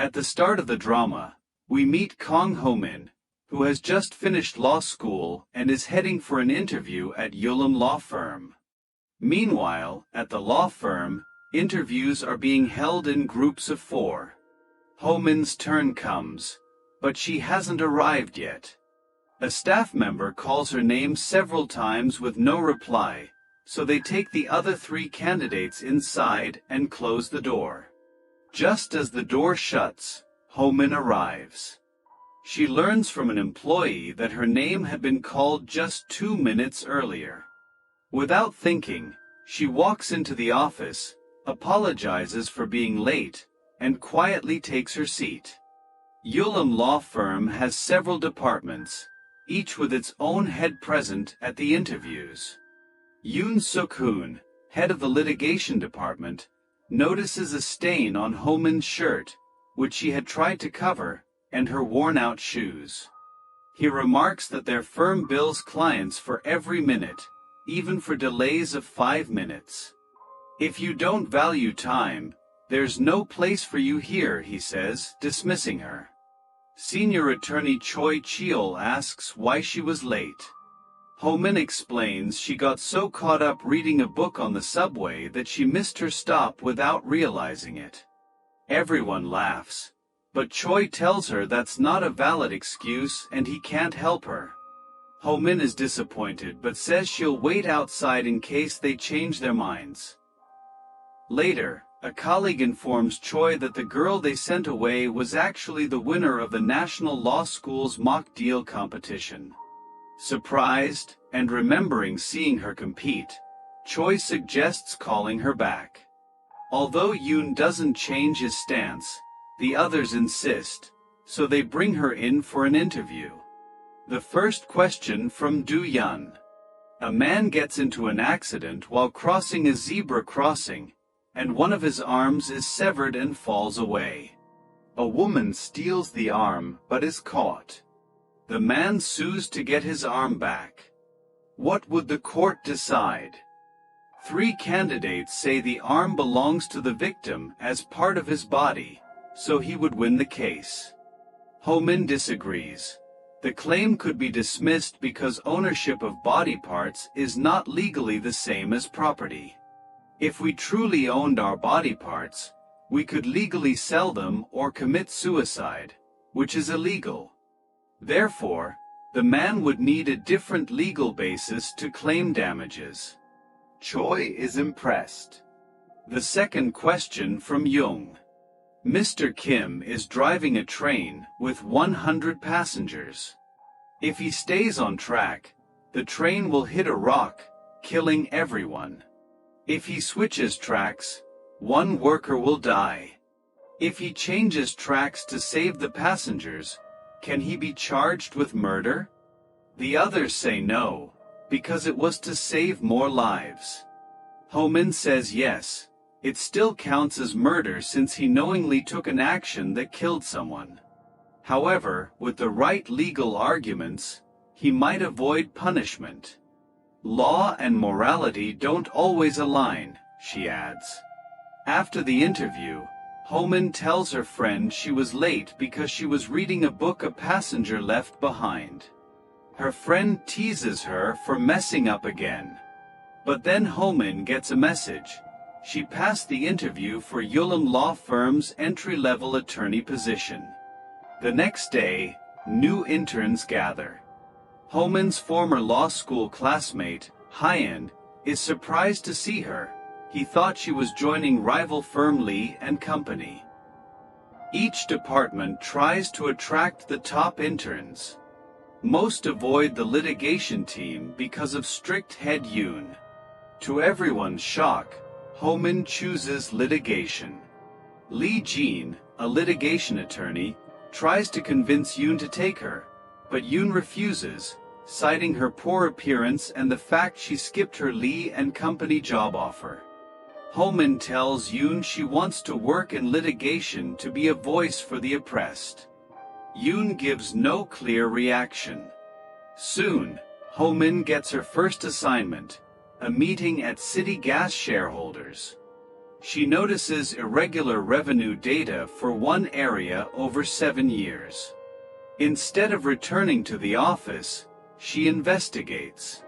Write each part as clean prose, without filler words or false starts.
At the start of the drama, we meet Kong Ho-min, who has just finished law school and is heading for an interview at Ulam Law Firm. Meanwhile, at the law firm, interviews are being held in groups of 4. Ho-min's turn comes, but she hasn't arrived yet. A staff member calls her name several times with no reply, so they take the other 3 candidates inside and close the door. Just as the door shuts, Ho-min arrives. She learns from an employee that her name had been called just 2 minutes earlier. Without thinking, she walks into the office, apologizes for being late, and quietly takes her seat. Ulam Law Firm has several departments, each with its own head present at the interviews. Yoon Suk-hoon, head of the litigation department, notices a stain on Ho-min's shirt, which she had tried to cover, and her worn-out shoes. He remarks that their firm bills clients for every minute, even for delays of 5 minutes. "If you don't value time, there's no place for you here," he says, dismissing her. Senior attorney Choi Cheol asks why she was late. Ho-min explains she got so caught up reading a book on the subway that she missed her stop without realizing it. Everyone laughs, but Choi tells her that's not a valid excuse and he can't help her. Ho-min is disappointed but says she'll wait outside in case they change their minds. Later, a colleague informs Choi that the girl they sent away was actually the winner of the National Law School's mock deal competition. Surprised, and remembering seeing her compete, Choi suggests calling her back. Although Yoon doesn't change his stance, the others insist, so they bring her in for an interview. The first question from Do-yeon. A man gets into an accident while crossing a zebra crossing, and one of his arms is severed and falls away. A woman steals the arm but is caught. The man sues to get his arm back. What would the court decide? 3 candidates say the arm belongs to the victim as part of his body, so he would win the case. Ho-min disagrees. The claim could be dismissed because ownership of body parts is not legally the same as property. If we truly owned our body parts, we could legally sell them or commit suicide, which is illegal. Therefore, the man would need a different legal basis to claim damages. Choi is impressed. The second question from Jung. Mr. Kim is driving a train with 100 passengers. If he stays on track, the train will hit a rock, killing everyone. If he switches tracks, 1 worker will die. If he changes tracks to save the passengers, can he be charged with murder? The others say no, because it was to save more lives. Ho-min says yes, it still counts as murder since he knowingly took an action that killed someone. However, with the right legal arguments, he might avoid punishment. Law and morality don't always align, she adds. After the interview, Ho-min tells her friend she was late because she was reading a book a passenger left behind. Her friend teases her for messing up again. But then Ho-min gets a message. She passed the interview for Ulam Law Firm's entry-level attorney position. The next day, new interns gather. Ho-min's former law school classmate, Hyeon, is surprised to see her. He thought she was joining rival firm Lee and Company. Each department tries to attract the top interns. Most avoid the litigation team because of strict head Yoon. To everyone's shock, Ho-min chooses litigation. Lee Jean, a litigation attorney, tries to convince Yoon to take her, but Yoon refuses, citing her poor appearance and the fact she skipped her Lee and Company job offer. Ho-min tells Yoon she wants to work in litigation to be a voice for the oppressed. Yoon gives no clear reaction. Soon, Ho-min gets her first assignment, a meeting at city gas shareholders. She notices irregular revenue data for one area over 7 years. Instead of returning to the office, she investigates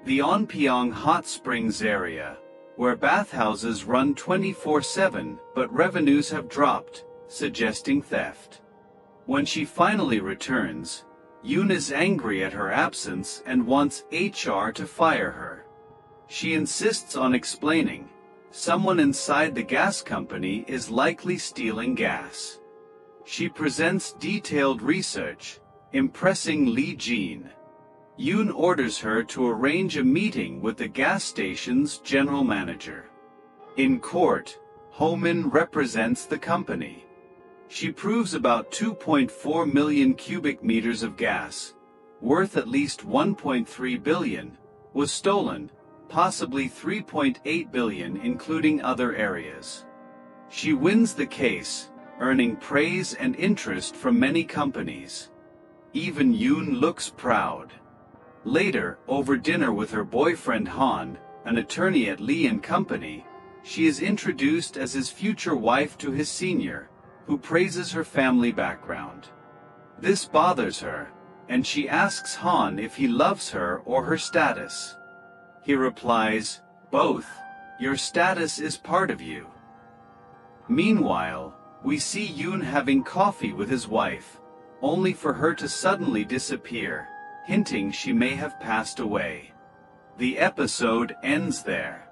the Onpyeong Hot Springs area, where bathhouses run 24/7 but revenues have dropped, suggesting theft. When she finally returns, Yoon is angry at her absence and wants HR to fire her. She insists on explaining, someone inside the gas company is likely stealing gas. She presents detailed research, impressing Lee Jean. Yoon orders her to arrange a meeting with the gas station's general manager. In court, Ho-min represents the company. She proves about 2.4 million cubic meters of gas, worth at least 1.3 billion, was stolen, possibly 3.8 billion including other areas. She wins the case, earning praise and interest from many companies. Even Yoon looks proud. Later, over dinner with her boyfriend Han, an attorney at Lee & Company, she is introduced as his future wife to his senior, who praises her family background. This bothers her, and she asks Han if he loves her or her status. He replies, "Both. Your status is part of you." Meanwhile, we see Yoon having coffee with his wife, only for her to suddenly disappear, hinting she may have passed away. The episode ends there.